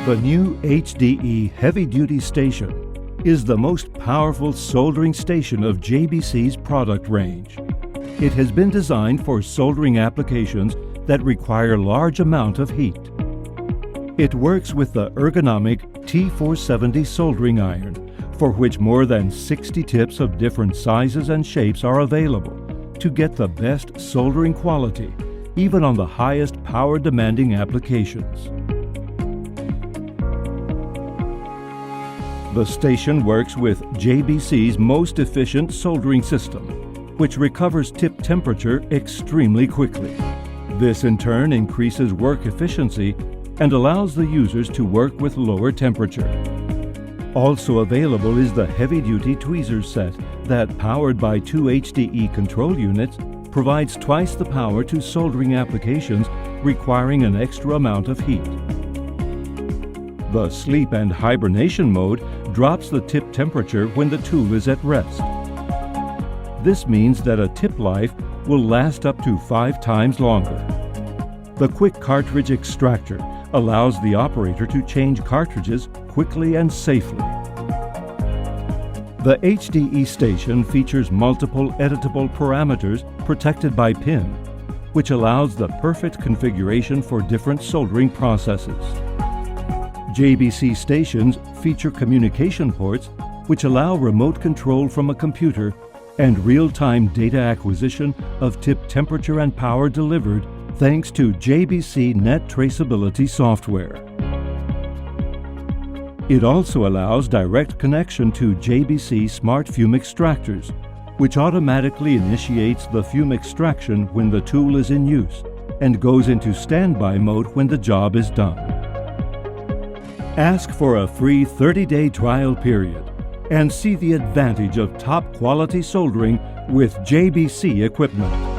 The new HDE Heavy Duty Station is the most powerful soldering station of JBC's product range. It has been designed for soldering applications that require large amount of heat. It works with the ergonomic T470 soldering iron, for which more than 60 tips of different sizes and shapes are available to get the best soldering quality, even on the highest power-demanding applications. The station works with JBC's most efficient soldering system, which recovers tip temperature extremely quickly. This in turn increases work efficiency and allows the users to work with lower temperature. Also available is the heavy-duty tweezer set that, powered by 2 HDE control units, provides twice the power to soldering applications requiring an extra amount of heat. The sleep and hibernation mode drops the tip temperature when the tool is at rest. This means that a tip life will last up to 5 times longer. The quick cartridge extractor allows the operator to change cartridges quickly and safely. The HDE station features multiple editable parameters protected by PIN, which allows the perfect configuration for different soldering processes. JBC stations feature communication ports which allow remote control from a computer and real-time data acquisition of tip temperature and power delivered thanks to JBC Net Traceability software. It also allows direct connection to JBC Smart Fume Extractors, which automatically initiates the fume extraction when the tool is in use and goes into standby mode when the job is done. Ask for a free 30-day trial period and see the advantage of top quality soldering with JBC equipment.